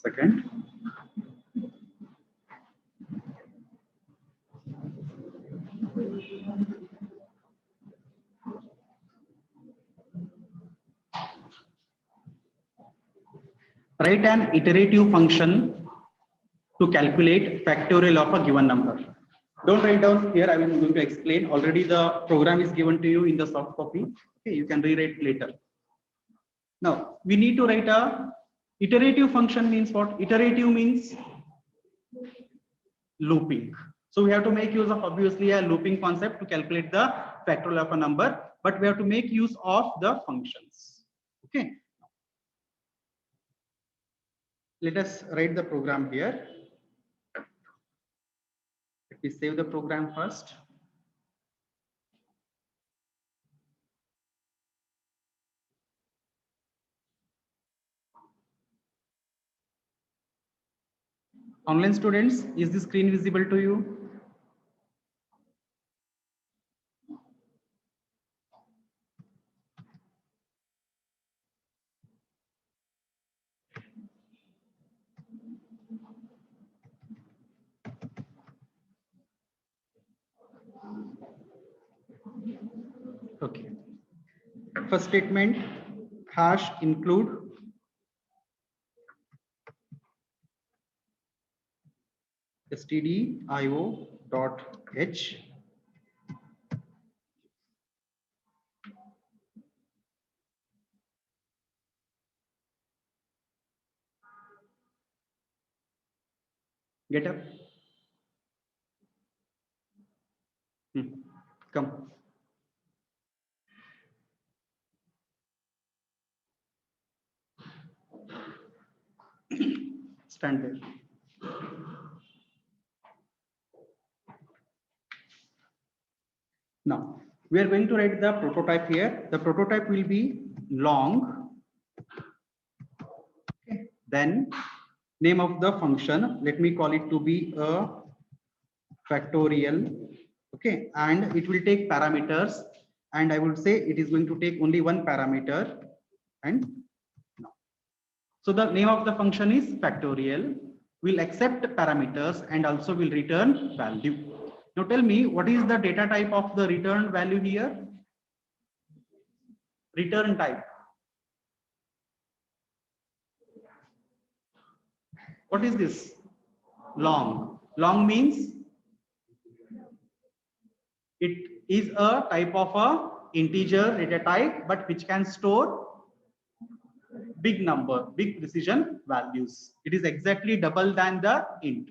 Second. Write an iterative function to calculate factorial of a given number. Don't write down here. I am going to explain. Already the program is given to you in the soft copy. Okay, you can rewrite later. Now we need to write a iterative function. Means what? Iterative means looping. So we have to make use of obviously a looping concept to calculate the factorial of a number, but we have to make use of the functions. Okay. Let us write the program here. Let me save the program first. Online students, is the screen visible to you? Okay. First statement, hash include stdio.h get up. Come. Stand there. Now we are going to write the prototype here. The prototype will be long. Okay. Then name of the function, let me call it to be a factorial. Okay, and it will take parameters, and I would say it is going to take only one parameter. And no. So the name of the function is factorial. Will accept parameters and also will return value. Now tell me, what is the data type of the return value here? Return type. What is this? Long. Long means it is a type of a integer data type, but which can store big number, big precision values. It is exactly double than the int.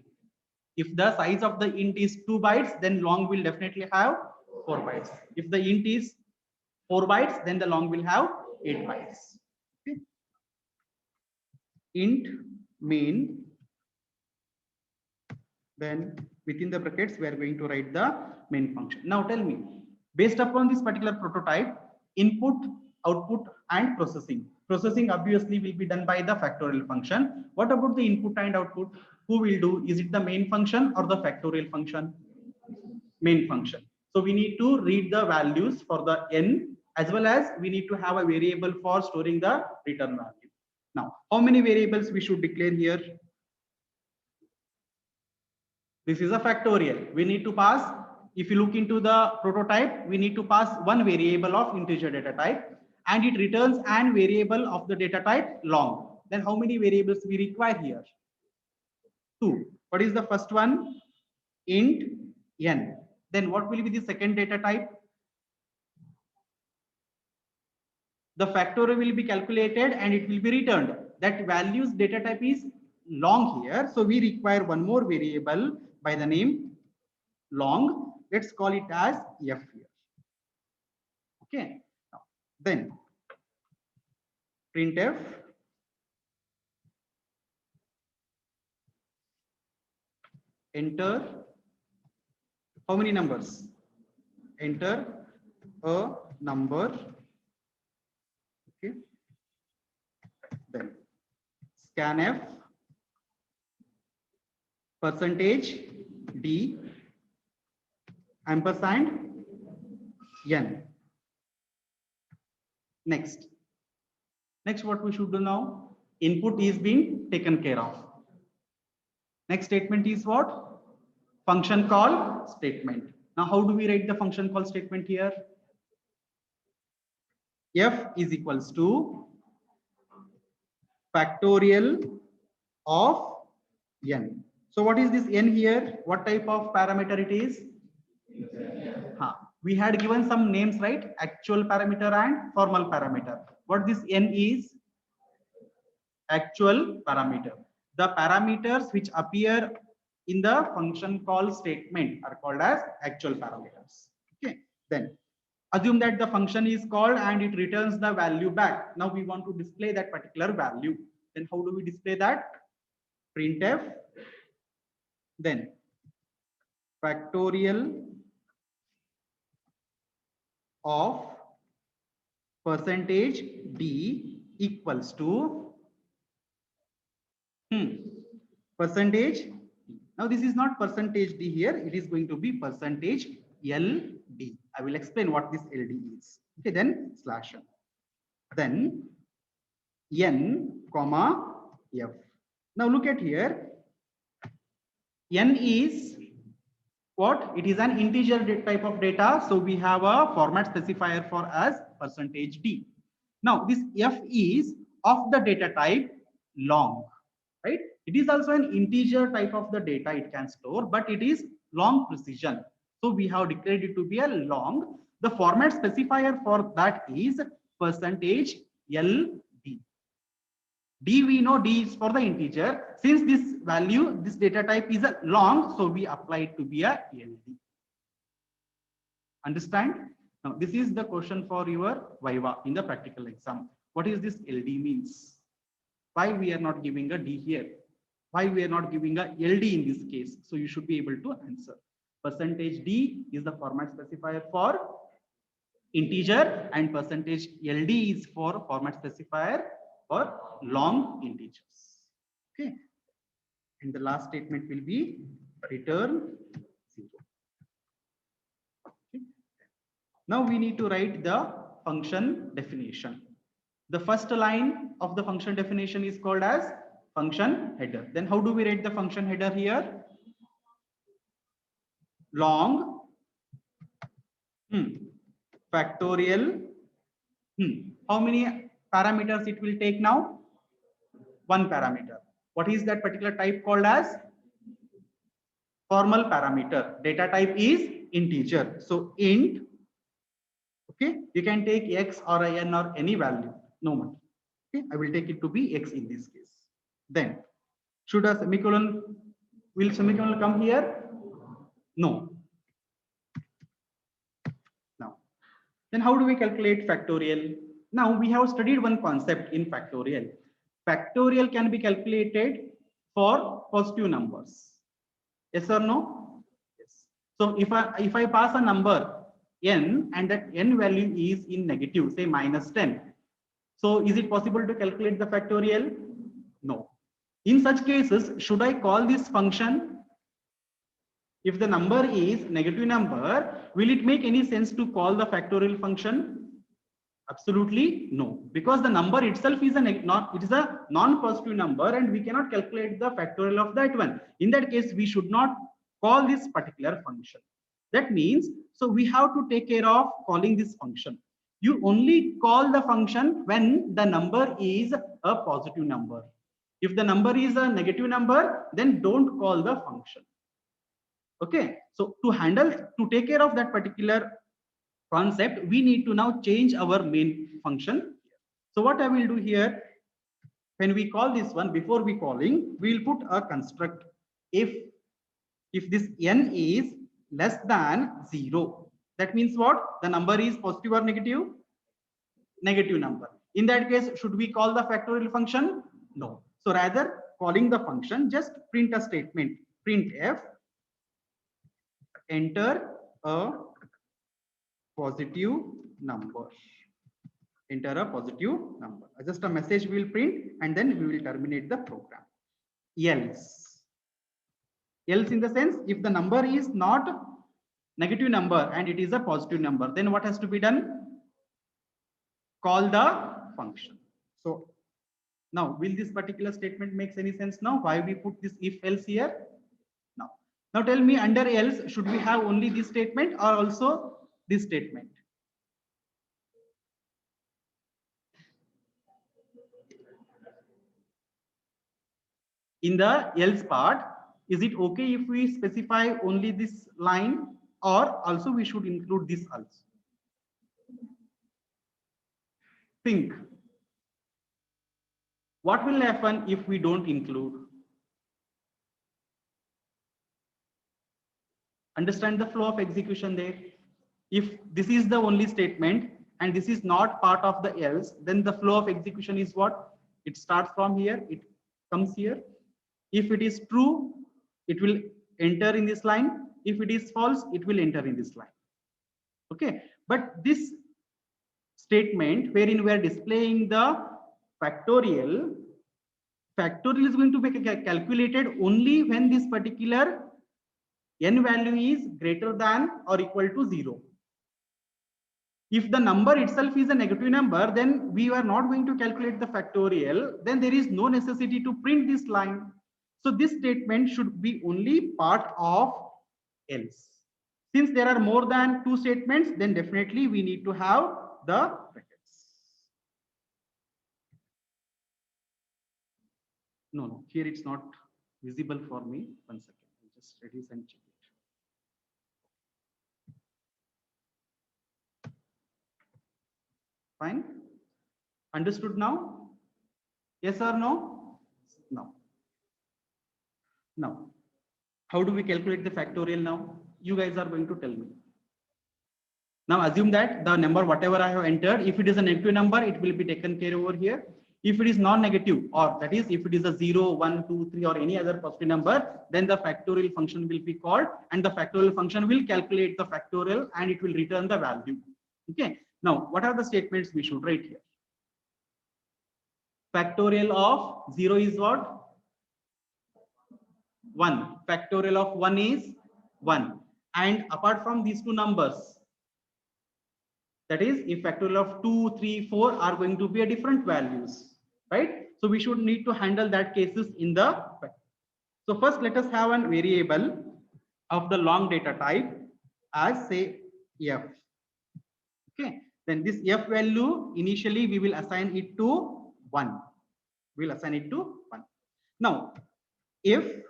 If the size of the int is 2 bytes, then long will definitely have 4 bytes. If the int is 4 bytes, then the long will have 8 bytes. Okay. Int main, then within the brackets we are going to write the main function. Now tell me, based upon this particular prototype, input, output and processing. Processing obviously will be done by the factorial function. What about the input and output? Who will do? Is it the main function or the factorial function? Main function. So we need to read the values for the n, as well as we need to have a variable for storing the return value. Now, how many variables we should declare here? This is a factorial. We need to pass, if you look into the prototype, we need to pass one variable of integer data type, and it returns an variable of the data type long. Then how many variables we require here? 2. What is the first one? Int n. Then what will be the second data type? The factorial will be calculated and it will be returned. That values data type is long here. So we require one more variable by the name long. Let's call it as f here. Okay. Now, then printf enter how many numbers? Enter a number. Okay. Then scanf percentage d ampersand n. Next what we should do now? Input is being taken care of. Next statement is what? Function call statement. Now, how do we write the function call statement here? F is equals to factorial of n. So what is this n here? What type of parameter it is? We had given some names, right? Actual parameter and formal parameter. What this n is? Actual parameter. The parameters which appear in the function call statement are called as actual parameters. Okay. Then assume that the function is called and it returns the value back. Now we want to display that particular value. Then how do we display that? Printf, then factorial of percentage d equals to percentage. Now this is not percentage d here, it is going to be percentage ld. I will explain what this ld is. Okay, then slash n, then n comma f. Now look at here, n is what? It is an integer type of data, so we have a format specifier for as percentage d. Now this f is of the data type long, right? It is also an integer type of the data it can store, but it is long precision. So we have declared it to be a long. The format specifier for that is percentage ld. D we know D is for the integer. Since this value, this data type is a long, so we apply it to be a ld. Understand? Now this is the question for your Viva in the practical exam. What is this ld means? Why we are not giving a D here? Why we are not giving a ld in this case? So you should be able to answer. Percentage D is the format specifier for integer and percentage ld is for format specifier for long integers. Okay. And the last statement will be return 0. Okay. Now we need to write the function definition. The first line of the function definition is called as function header. Then how do we write the function header here? Long factorial. How many parameters it will take now? One parameter. What is that particular type called as? Formal parameter. Data type is integer. So int. Okay, you can take x or a n or any value, no matter. Okay, I will take it to be x in this case. Then should a semicolon, will semicolon come here? No. Now, then how do we calculate factorial? Now we have studied one concept in factorial. Factorial can be calculated for positive numbers. Yes or no? Yes. So if I pass a number n and that n value is in negative, say -10. So is it possible to calculate the factorial? No. In such cases, should I call this function? If the number is negative number, will it make any sense to call the factorial function? Absolutely no, because the number itself is a non-positive number and we cannot calculate the factorial of that one. In that case, we should not call this particular function. That means, so we have to take care of calling this function. You only call the function when the number is a positive number. If the number is a negative number, then don't call the function. Okay, so to take care of that particular concept, we need to now change our main function. So what I will do here, when we call this one, before we calling, we will put a construct if this n is less than 0. That means what? The number is positive or negative? Negative number. In that case, should we call the factorial function? No. So rather calling the function, just print a statement, printf, enter a positive number. Enter a positive number. Just a message we will print and then we will terminate the program. Else in the sense, if the number is not negative number and it is a positive number, then what has to be done? Call the function. So Now, will this particular statement makes any sense now? Why we put this if else here? Now, now tell me, under else, should we have only this statement or also this statement? In the else part, is it okay if we specify only this line, or also we should include this also? Think. What will happen if we don't include? Understand the flow of execution there. If this is the only statement and this is not part of the else, then the flow of execution is what? It starts from here, it comes here. If it is true, it will enter in this line. If it is false, it will enter in this line. Okay, but this statement wherein we are displaying the factorial is going to be calculated only when this particular n value is greater than or equal to 0. If the number itself is a negative number, then we are not going to calculate the factorial. Then there is no necessity to print this line. So this statement should be only part of else. Since there are more than two statements, then definitely we need to have the brackets. No, here it's not visible for me. 1 second, I'll just reduce and check it. Fine. Understood now? Yes or no? No. Now, how do we calculate the factorial now? You guys are going to tell me. Now assume that the number whatever I have entered, if it is a negative number, it will be taken care over here. If it is non-negative, or that is if it is a 0, 1, 2, 3 or any other positive number, then the factorial function will be called and the factorial function will calculate the factorial and it will return the value. Okay. Now, what are the statements we should write here? Factorial of 0 is what? 1. Factorial of 1 is 1. And apart from these two numbers, that is, if factorial of 2, 3, 4 are going to be a different values, right? So we should need to handle that cases in the. So first, let us have a variable of the long data type as say f. Okay. Then this f value initially we will assign it to 1. We'll assign it to 1. Now, if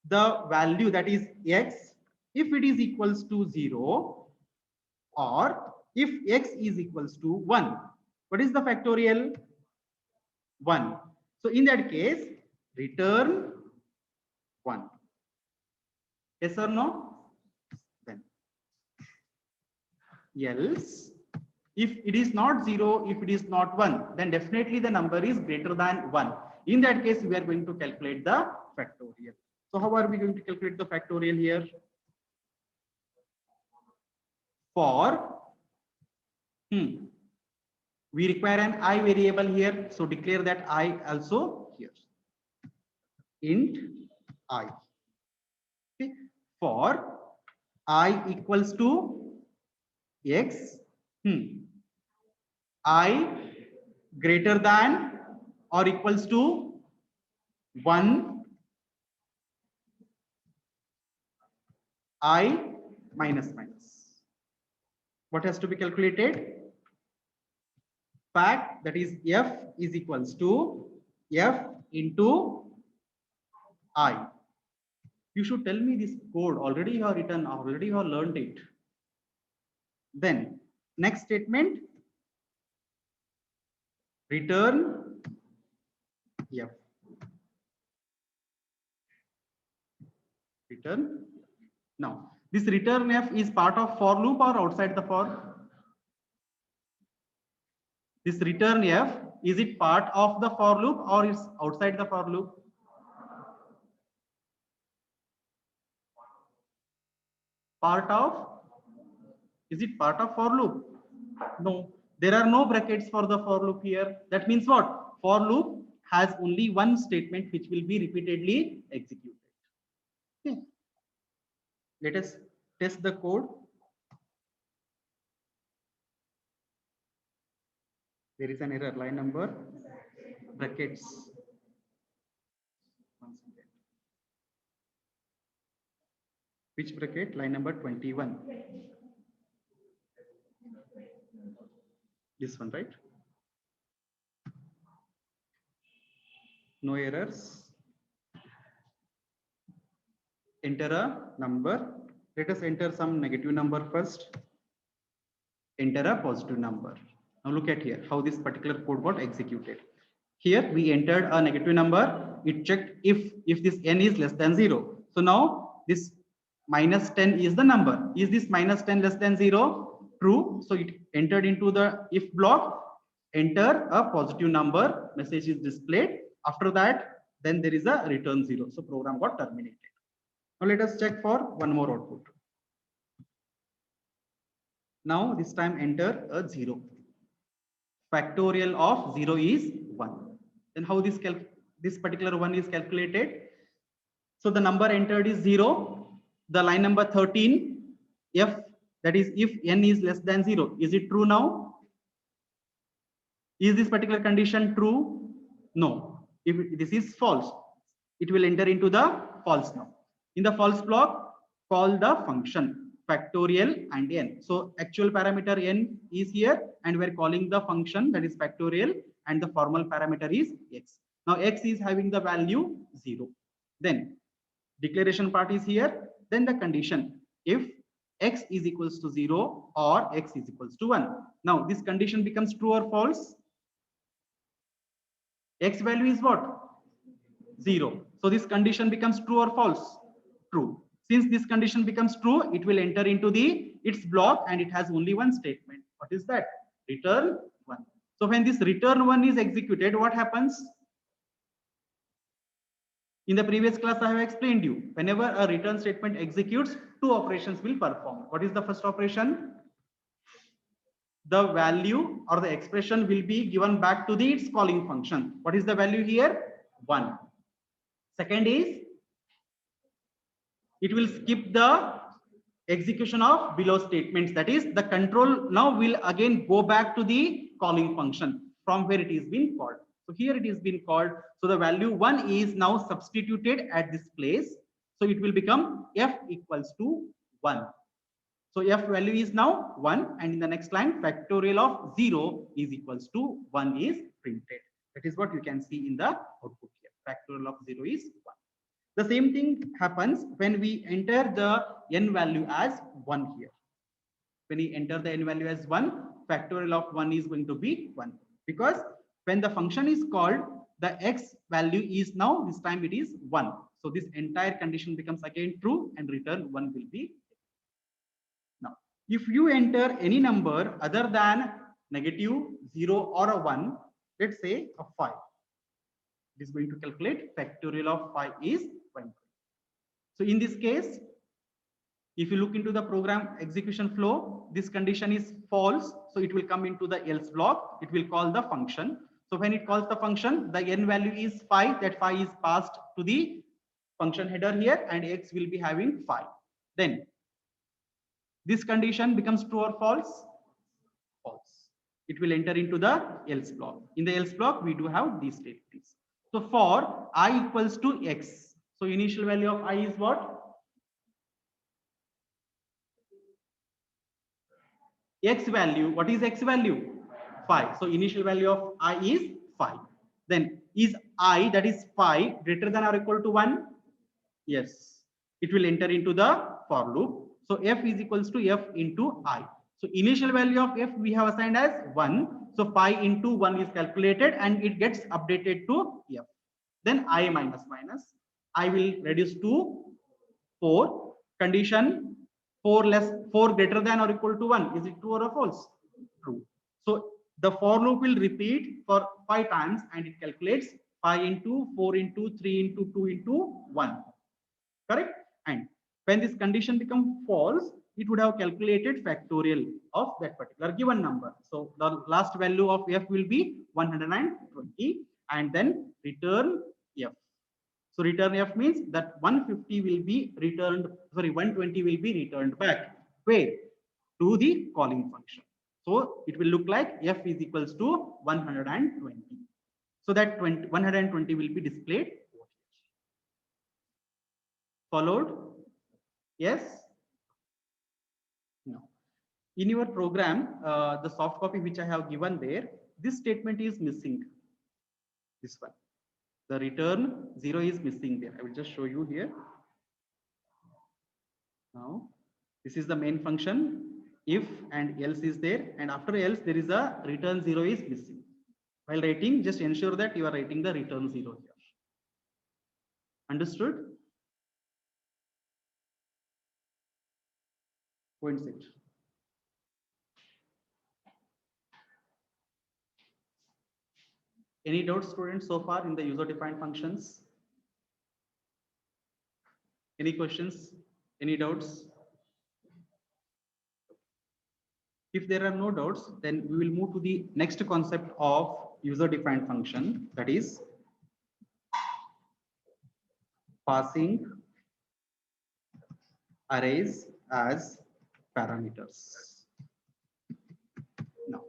the value that is x, if it is equals to 0 or if x is equals to 1, what is the factorial? 1. So in that case, return 1. Yes or no? Then else, if it is not 0, if it is not 1, then definitely the number is greater than 1. In that case, we are going to calculate the factorial. So how are we going to calculate the factorial here? For we require an I variable here. So declare that I also here. Int I. Okay. For I equals to x, I greater than or equals to 1, I minus. What has to be calculated? Fact, that is f is equals to f into I. You should tell me this code. Already you have written, already you have learned it. Then next statement, return f. Return. Now, this return f is part of for loop or outside the for? This return f, is it part of the for loop or is outside the for loop? Part of? Is it part of for loop? No, there are no brackets for the for loop here. That means what? For loop has only one statement which will be repeatedly executed. Okay. Let us test the code. There is an error, line number. brackets. One second. Which bracket? Line number 21. This one, right? No errors. Enter a number. Let us enter some negative number first. Enter a positive number. Now look at here how this particular code got executed. Here we entered a negative number. It checked if this n is less than 0. So now this minus 10 is the number. Is this minus 10 less than 0? True. So it entered into the if block. Enter a positive number. Message is displayed. After that, then there is a return 0. So program got terminated. Now let us check for one more output. Now this time enter a 0. Factorial of 0 is 1. Then how this particular one is calculated? So the number entered is 0. The line number 13, f, that is if n is less than 0. Is it true now? Is this particular condition true? No. If this is false, it will enter into the false now. In the false block, call the function factorial and n. So actual parameter n is here and we're calling the function that is factorial and the formal parameter is x. Now x is having the value 0. Then declaration part is here. Then the condition if x is equals to 0 or x is equals to 1. Now this condition becomes true or false? X value is what? 0. So this condition becomes true or false? True. Since this condition becomes true, it will enter into its block and it has only one statement. What is that? Return 1. So when this return 1 is executed, what happens? In the previous class, I have explained you, whenever a return statement executes, two operations will perform. What is the first operation? The value or the expression will be given back to its calling function. What is the value here? 1. Second is, it will skip the execution of below statements. That is, the control now will again go back to the calling function from where it is being called. So here it is being called. So the value 1 is now substituted at this place. So it will become f equals to 1. So f value is now 1 and in the next line factorial of 0 is equals to 1 is printed. That is what you can see in the output here. Factorial of 0 is 1. The same thing happens when we enter the n value as 1 here. When we enter the n value as 1, factorial of 1 is going to be 1. Because when the function is called, the x value is now, this time it is 1. So this entire condition becomes again true and return 1 will be. Now, if you enter any number other than negative, 0 or a 1, let's say a 5. It is going to calculate factorial of 5 is 1. So in this case, if you look into the program execution flow, this condition is false. So it will come into the else block. It will call the function. So when it calls the function, the n value is 5. That 5 is passed to the function header here and x will be having 5. Then this condition becomes true or false? False. It will enter into the else block. In the else block, we do have these statements. So for I equals to x. So initial value of I is what? X value. What is x value? 5. So initial value of I is 5. Then is I, that is 5, greater than or equal to 1? Yes. It will enter into the for loop. So f is equals to f into I. So initial value of f we have assigned as 1. So pi into 1 is calculated and it gets updated to f. Then I minus minus. I will reduce to 4. Condition 4 greater than or equal to 1. Is it true or false? True. So the for loop will repeat for 5 times and it calculates 5 into 4 into 3 into 2 into 1. Correct? And when this condition becomes false, it would have calculated factorial of that particular given number. So the last value of f will be 120 and then return f. So return f means that 150 will be returned, 120 will be returned back. Where? To the calling function. So it will look like f is equals to 120. so that 120 will be displayed. Followed? Yes? No. In your program, the soft copy which I have given there, this statement is missing. This one. The return 0 is missing there. I will just show you here. Now, this is the main function. If and else is there, and after else there is a return 0 is missing. While writing, just ensure that you are writing the return 0 here. Understood? Points it. Any doubts, students, so far in the user-defined functions? Any questions? Any doubts? If there are no doubts, then we will move to the next concept of user-defined function, that is passing arrays as parameters. Now,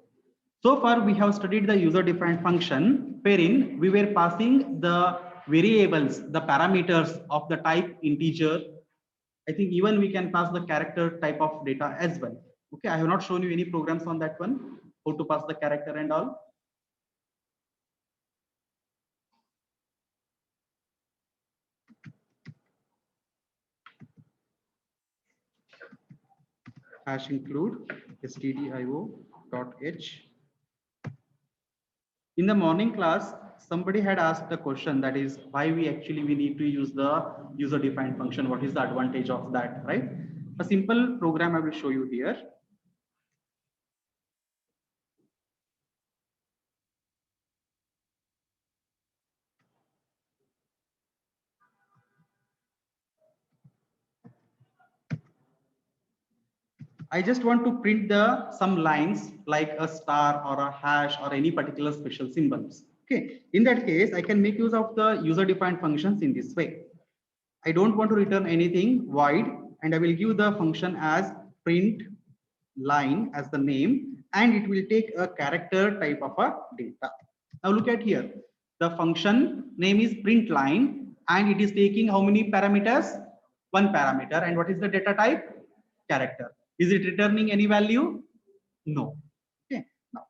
so far we have studied the user-defined function wherein we were passing the variables, the parameters of the type integer. I think even we can pass the character type of data as well. Okay, I have not shown you any programs on that one, how to pass the character and all. Hash include stdio.h. In the morning class, somebody had asked the question, that is why we need to use the user defined function. What is the advantage of that, right? A simple program I will show you here. I just want to print some lines like a star or a hash or any particular special symbols. Okay, in that case, I can make use of the user defined functions in this way. I don't want to return anything void, and I will give the function as print line as the name, and it will take a character type of a data. Now look at here. The function name is print line, and it is taking how many parameters? One parameter. And what is the data type? Character. Is it returning any value? No. Okay. Now,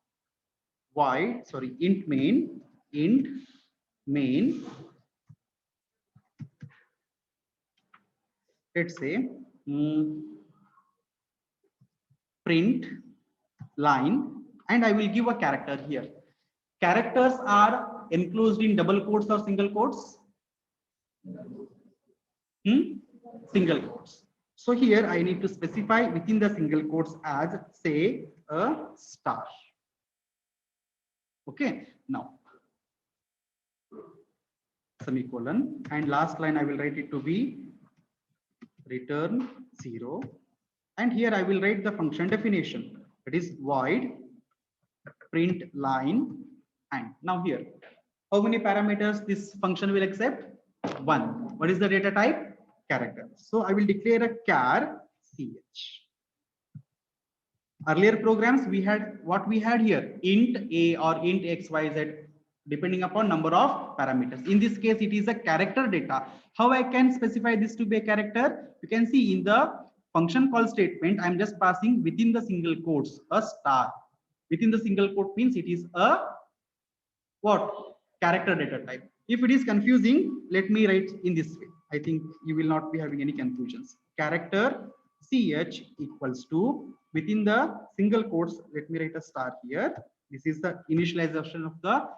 int main, let's say print line, and I will give a character here. Characters are enclosed in double quotes or single quotes? Single quotes. So here I need to specify within the single quotes as, say, a star. Okay, now semicolon, and last line I will write it to be return 0, and here I will write the function definition, that is void print line. And now here, how many parameters this function will accept? 1. What is the data type? Character. So I will declare a char ch. Earlier programs we had what we had here, int a or int xyz, depending upon number of parameters. In this case, it is a character data. How I can specify this to be a character? You can see in the function call statement, I'm just passing within the single quotes a star. Within the single quote means it is a what? Character data type. If it is confusing, let me write in this way. I think you will not be having any confusions. Character ch equals to, within the single quotes, let me write a star here. This is the initialization of the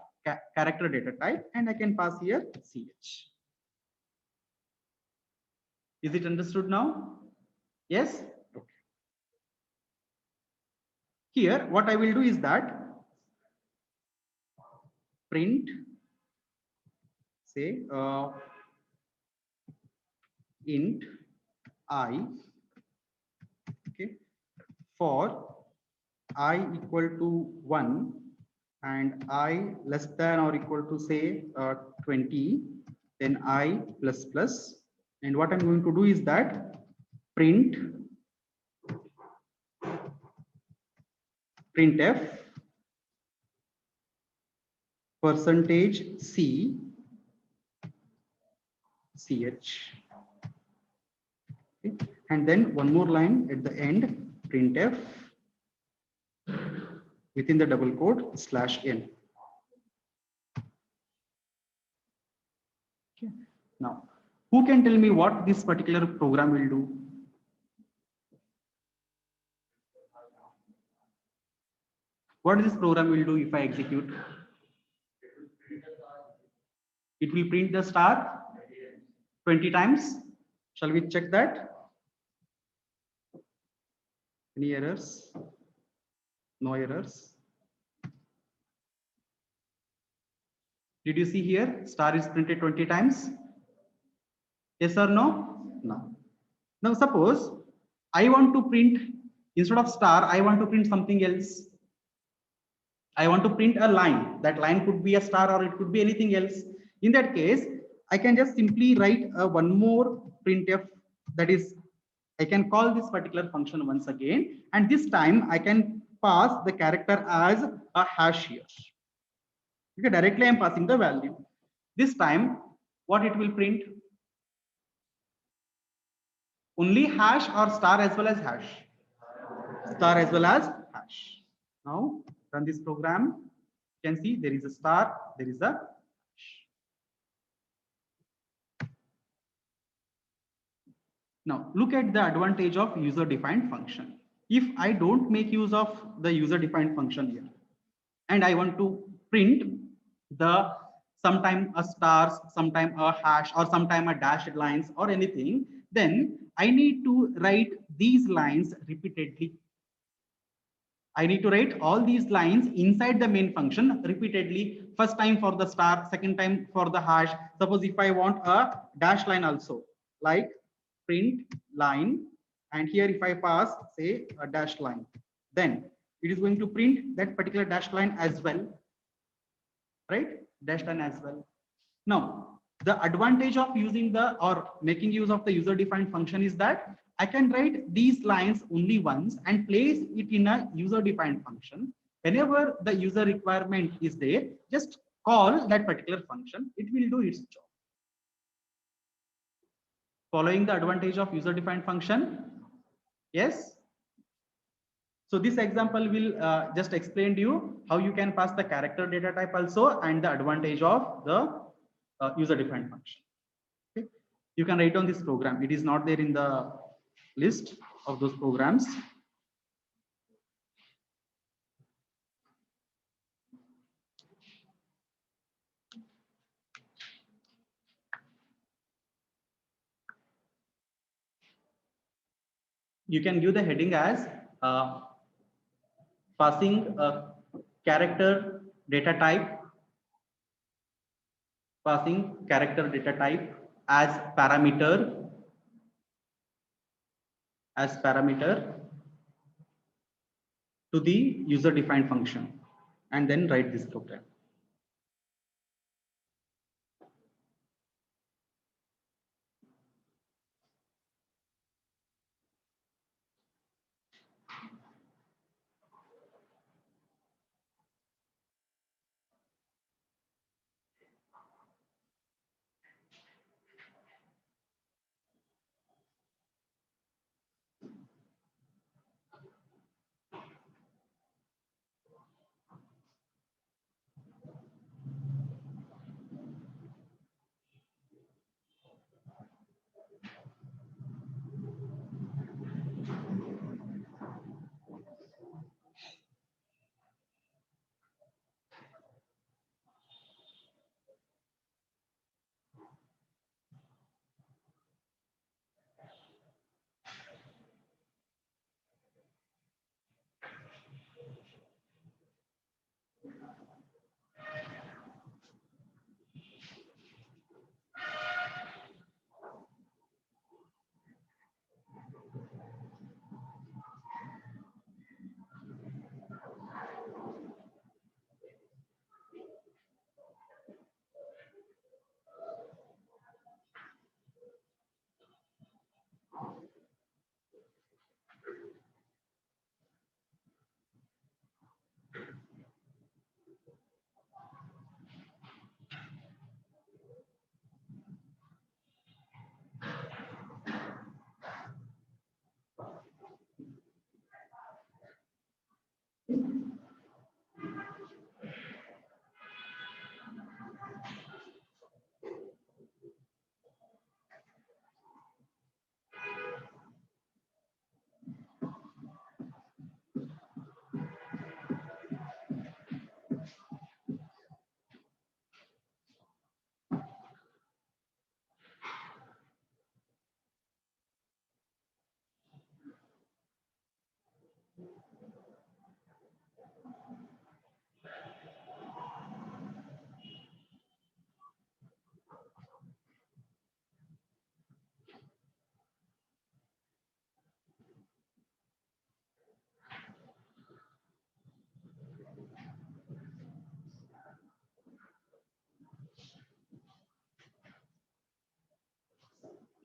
character data type, and I can pass here ch. Is it understood now? Yes? Okay. Here, what I will do is that print, say, int I, okay, for I equal to 1 and I less than or equal to, say, 20, then I plus plus. And what I'm going to do is that printf percentage C ch. Okay. And then one more line at the end, printf within the double quote /n. Okay. Now, who can tell me what this particular program will do? What this program will do if I execute? It will print the star 20 times. Shall we check that? Any errors? No errors. Did you see here star is printed 20 times? Yes or no? No. Now suppose I want to print, instead of star, I want to print something else. I want to print a line. That line could be a star or it could be anything else. In that case, I can just simply write one more printf, that is, I can call this particular function once again, and this time I can pass the character as a hash here. Okay, directly I'm passing the value. This time, what it will print? Only hash or star as well as hash? Star as well as hash. Now run this program. You can see there is a star, there is a hash. Now look at the advantage of user defined function. If I don't make use of the user defined function here, and I want to print the sometime a stars, sometime a hash, or sometime a dashed lines or anything, then I need to write these lines repeatedly. I need to write all these lines inside the main function repeatedly. First time for the star, second time for the hash. Suppose if I want a dash line also, like print line, and here if I pass say a dash line, then it is going to print that particular dash line as well, right? Dash line as well. Now, the advantage of using the or making use of the user defined function is that I can write these lines only once and place it in a user defined function. Whenever the user requirement is there, just call that particular function, it will do its job. Following the advantage of user defined function? Yes. So this example will just explain to you how you can pass the character data type also and the advantage of the user defined function. Okay. You can write on this program. It is not there in the list of those programs. You can give the heading as passing a character data type, passing character data type as parameter to the user defined function, and then write this program.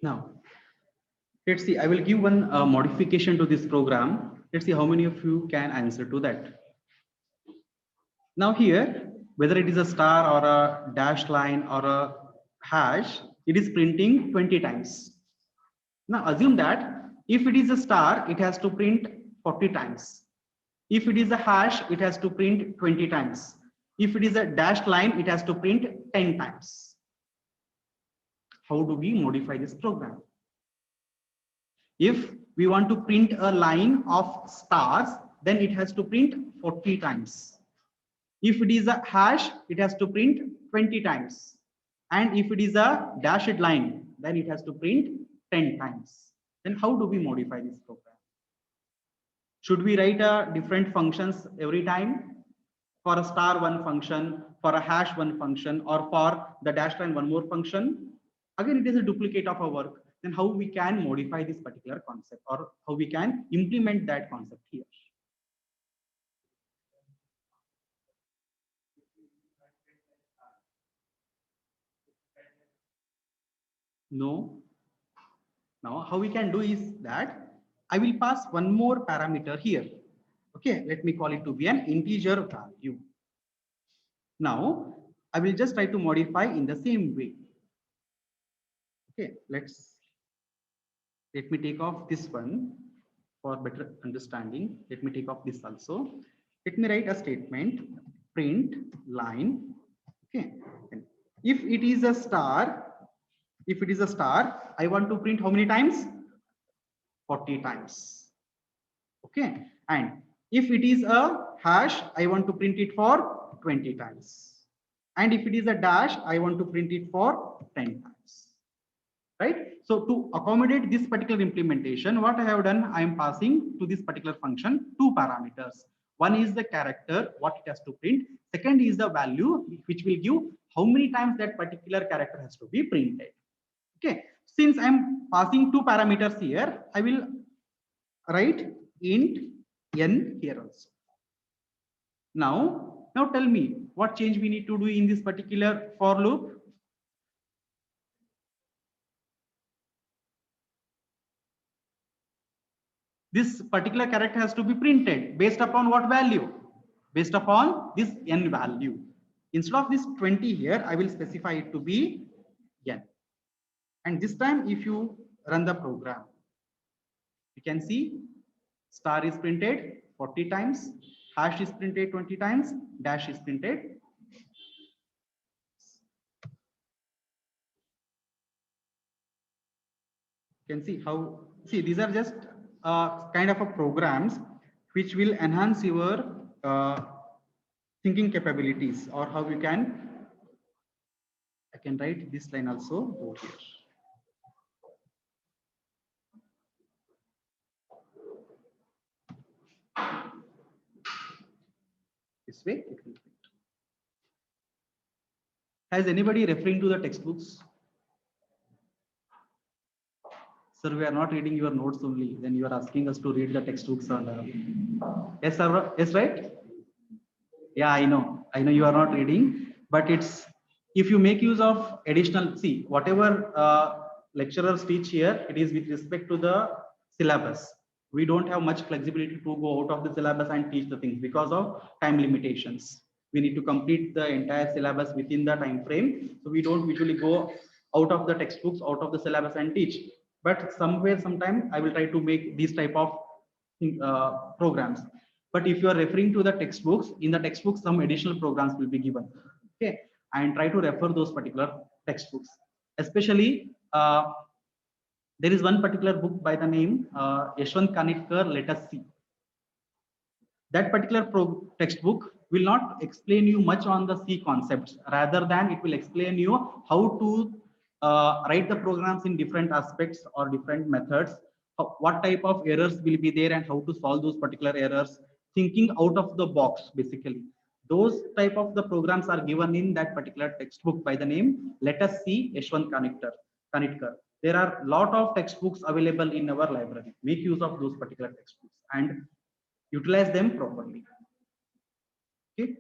Now, let's see, I will give one modification to this program. Let's see how many of you can answer to that. Now here, whether it is a star or a dashed line or a hash, it is printing 20 times. Now assume that if it is a star, it has to print 40 times. If it is a hash, it has to print 20 times. If it is a dashed line, it has to print 10 times. How do we modify this program? If we want to print a line of stars, then it has to print 40 times. If it is a hash, it has to print 20 times. And if it is a dashed line, then it has to print 10 times. Then how do we modify this program? Should we write different functions every time? For a star, one function, for a hash, one function, or for the dashed line, one more function? Again, it is a duplicate of our work. Then how we can modify this particular concept, or how we can implement that concept here? No. Now, how we can do is that I will pass one more parameter here. Okay, let me call it to be an integer value. Now, I will just try to modify in the same way. Okay, let me take off this one for better understanding. Let me take off this also. Let me write a statement, print line. Okay, and if it is a star, I want to print how many times? 40 times. Okay, and if it is a hash, I want to print it for 20 times. And if it is a dash, I want to print it for 10 times. Right? So to accommodate this particular implementation, what I have done, I am passing to this particular function two parameters. One is the character, what it has to print. Second is the value, which will give how many times that particular character has to be printed. Okay. Since I'm passing two parameters here, I will write int n here also. Now tell me what change we need to do in this particular for loop. This particular character has to be printed based upon what value? Based upon this n value. Instead of this 20 here, I will specify it to be n. And this time, if you run the program, you can see star is printed 40 times, hash is printed 20 times, dash is printed. You can see how, see, these are just kind of a programs which will enhance your thinking capabilities, or how you can, I can write this line also over here. This way it will print. Has anybody referring to the textbooks? Sir, we are not reading your notes only. Then you are asking us to read the textbooks. Yes, sir. Yes, right? Yeah, I know you are not reading, but it's, if you make use of additional, see, whatever lecturers teach here, it is with respect to the syllabus. We don't have much flexibility to go out of the syllabus and teach the things because of time limitations. We need to complete the entire syllabus within the time frame. So we don't usually go out of the textbooks, out of the syllabus and teach. But sometime I will try to make these type of programs. But if you are referring to the textbooks, in the textbooks, some additional programs will be given. Okay, and try to refer those particular textbooks. Especially, there is one particular book by the name Yashwant Kanitkar, Let Us See. That particular textbook will not explain you much on the C concepts. Rather than it will explain you how to write the programs in different aspects or different methods. What type of errors will be there and how to solve those particular errors. Thinking out of the box, basically. Those type of the programs are given in that particular textbook by the name Let Us See, Yashwant Kanitkar. There are a lot of textbooks available in our library. Make use of those particular textbooks and utilize them properly. Okay.